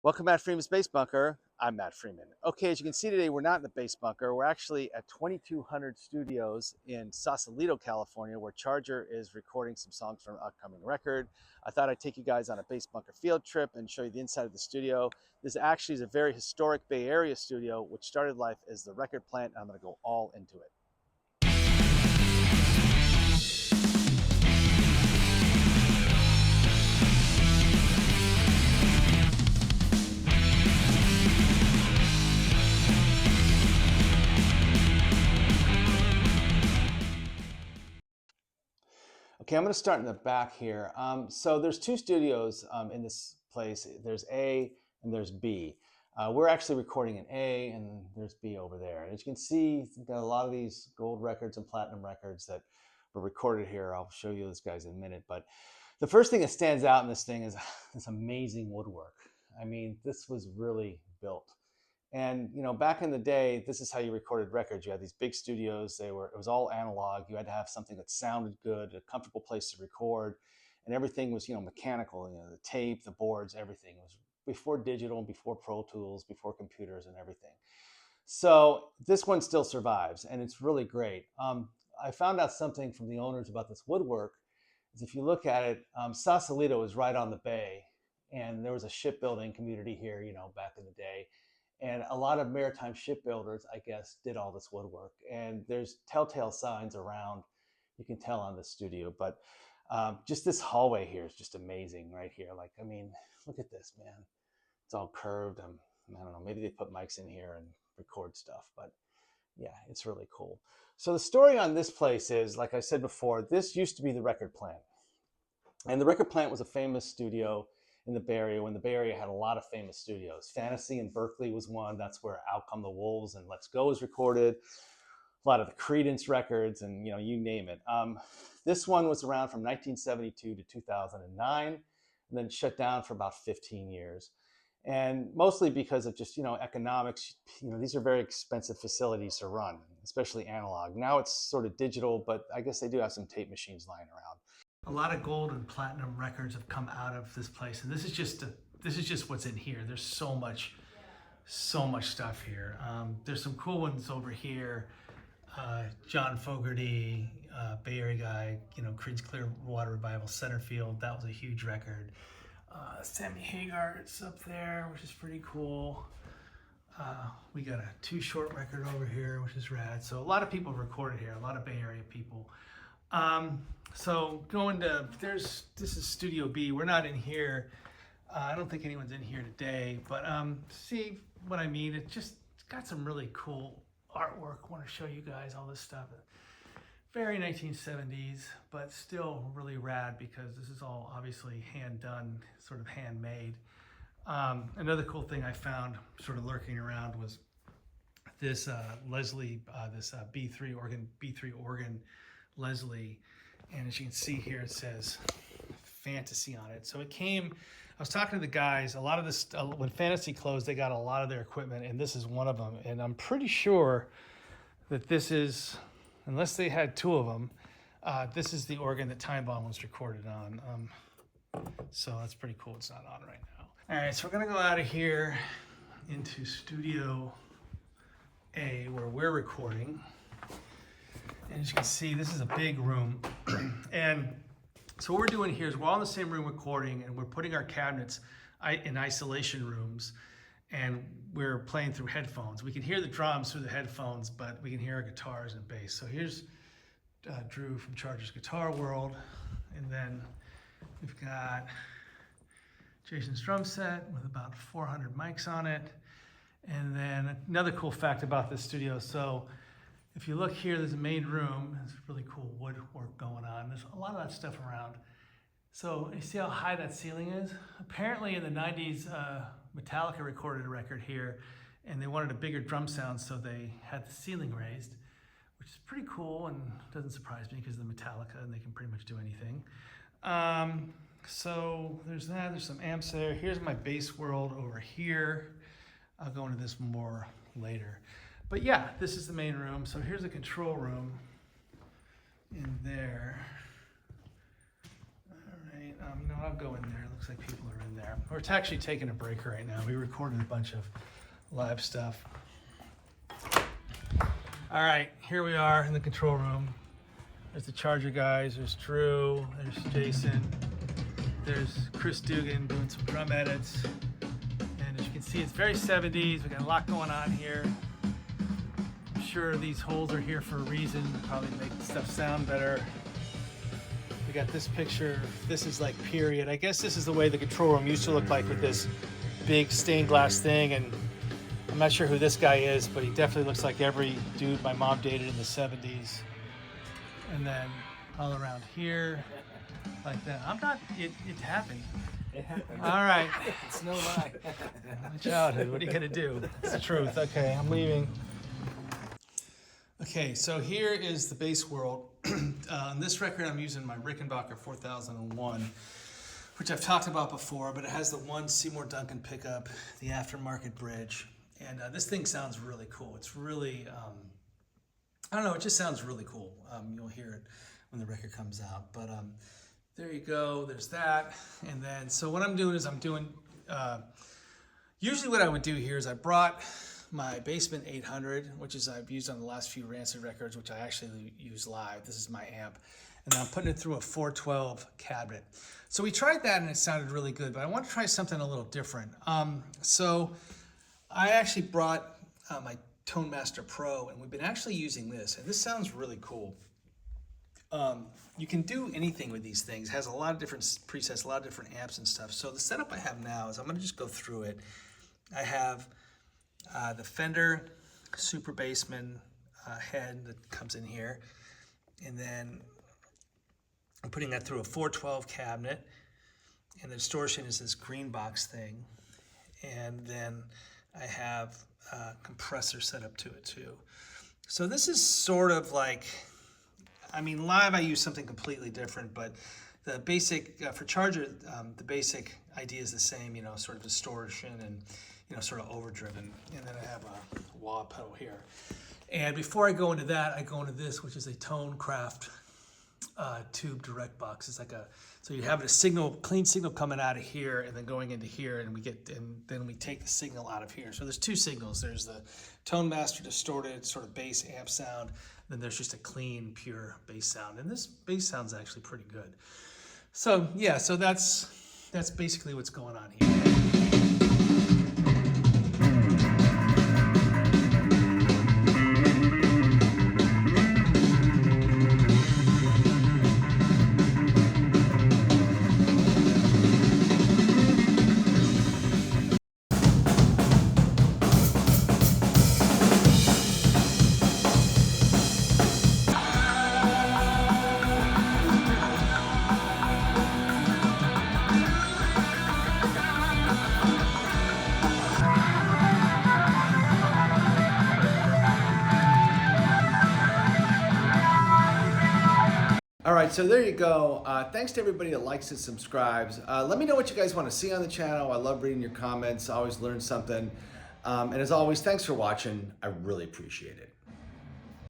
Welcome to Matt Freeman's Bass Bunker. I'm Matt Freeman. Okay, as you can see today, we're not in the Bass Bunker. We're actually at 2200 Studios in Sausalito, California, where Charger is recording some songs from an upcoming record. I thought I'd take you guys on a Bass Bunker field trip and show you the inside of the studio. This actually is a very historic Bay Area studio, which started life as the record plant. I'm going to go all into it. Okay, I'm going to start in the back here. So there's two studios in this place. There's A and there's B. We're actually recording in A, and there's B over there. And as you can see, we've got a lot of these gold records and platinum records that were recorded here. I'll show you those guys in a minute. But the first thing that stands out in this thing is this amazing woodwork. I mean, this was really built. And back in the day, this is how you recorded records. You had these big studios. It was all analog. You had to have something that sounded good, a comfortable place to record, and everything was mechanical. The tape, the boards, everything. It was before digital, before Pro Tools, before computers and everything. So this one still survives, and it's really great. I found out something from the owners about this woodwork. Is if you look at it, Sausalito is right on the bay, and there was a shipbuilding community here, back in the day. And a lot of maritime shipbuilders, I guess, did all this woodwork. And there's telltale signs around, you can tell on the studio. But just this hallway here is just amazing right here. Like, I mean, look at this, man. It's all curved. I don't know, maybe they put mics in here and record stuff. But yeah, it's really cool. So the story on this place is, like I said before, this used to be the record plant. And the record plant was a famous studio in the Bay Area when the Bay Area had a lot of famous studios. Fantasy in Berkeley was one. That's where Out Come the Wolves and Let's Go was recorded. A lot of the Creedence records and you name it. This one was around from 1972 to 2009 and then shut down for about 15 years. And mostly because of just, economics, these are very expensive facilities to run, especially analog. Now it's sort of digital, but I guess they do have some tape machines lying around. A lot of gold and platinum records have come out of this place, and this is just what's in here. There's so much stuff here. There's some cool ones over here. John Fogerty, Bay Area guy, Creed's Clearwater Revival, Centerfield. That was a huge record. Sammy Hagar's up there, which is pretty cool. We got a Too Short record over here, which is rad. So a lot of people recorded here, a lot of Bay Area people. So this is Studio B. We're not in here. I don't think anyone's in here today, but see what I mean? It's got some really cool artwork. I want to show you guys all this stuff. Very 1970s, but still really rad because this is all obviously hand done, sort of handmade. Another cool thing I found sort of lurking around was this Leslie, this B3 organ Leslie, and as you can see here, it says Fantasy on it. So it came, I was talking to the guys, a lot of this, when Fantasy closed, they got a lot of their equipment, and this is one of them. And I'm pretty sure that this is, unless they had two of them, this is the organ that Time Bomb was recorded on. So that's pretty cool. It's not on right now. All right, so we're gonna go out of here into Studio A, where we're recording. And as you can see, this is a big room. And so what we're doing here is we're all in the same room recording, and we're putting our cabinets in isolation rooms, and we're playing through headphones. We can hear the drums through the headphones, but we can hear our guitars and bass. So here's Drew from Charger's Guitar World. And then we've got Jason's drum set with about 400 mics on it. And then another cool fact about this studio. So if you look here, there's a main room. There's really cool woodwork going on. There's a lot of that stuff around. So you see how high that ceiling is? Apparently in the 90s, Metallica recorded a record here, and they wanted a bigger drum sound, so they had the ceiling raised, which is pretty cool and doesn't surprise me because of the Metallica, and they can pretty much do anything. So there's that. There's some amps there. Here's my bass world over here. I'll go into this more later. But yeah, this is the main room. So here's the control room in there. All right. right. You know what? I'll go in there. It looks like people are in there. We're actually taking a break right now. We recorded a bunch of live stuff. All right, here we are in the control room. There's the Charger guys. There's Drew. There's Jason. There's Chris Dugan doing some drum edits. And as you can see, it's very 70s. We got a lot going on here. I'm sure these holes are here for a reason. Probably make stuff sound better. We got this picture. This is like period. I guess this is the way the control room used to look like with this big stained glass thing. And I'm not sure who this guy is, but he definitely looks like every dude my mom dated in the 70s. And then all around here, like that. I'm not, it happened. It happened. All right. It's no lie. My childhood, what are you gonna do? It's the truth. Okay, I'm leaving. Okay, so here is the bass world. On this record, I'm using my Rickenbacker 4001, which I've talked about before, but it has the one Seymour Duncan pickup, the aftermarket bridge. And this thing sounds really cool. It's really, I don't know, it just sounds really cool. You'll hear it when the record comes out. But there you go, there's that. And then, so what I'm doing is usually what I would do here is I brought my Basement 800, which is I've used on the last few Rancid records, which I actually use live. This is my amp. And I'm putting it through a 412 cabinet. So we tried that and it sounded really good, but I want to try something a little different. So I actually brought my Tone Master Pro, and we've been actually using this, and this sounds really cool. You can do anything with these things. It has a lot of different presets, a lot of different amps and stuff. So the setup I have now is I'm going to just go through it. I have the Fender Super Bassman head that comes in here, and then I'm putting that through a 412 cabinet, and the distortion is this green box thing, and then I have a compressor set up to it too. So this is sort of like, I mean, live I use something completely different, but the basic, for Charger, the basic idea is the same, you know, sort of distortion and, you know, sort of overdriven. And then I have a wah pedal here. And before I go into that, I go into this, which is a Tonecraft tube direct box. It's like so you have a signal, clean signal coming out of here and then going into here, and then we take the signal out of here. So there's two signals. There's the Tone Master distorted sort of bass amp sound, then there's just a clean, pure bass sound. And this bass sound's actually pretty good. So yeah, so that's basically what's going on here. All right, so there you go. Thanks to everybody that likes and subscribes. Let me know what you guys want to see on the channel. I love reading your comments. I always learn something. And as always, thanks for watching. I really appreciate it.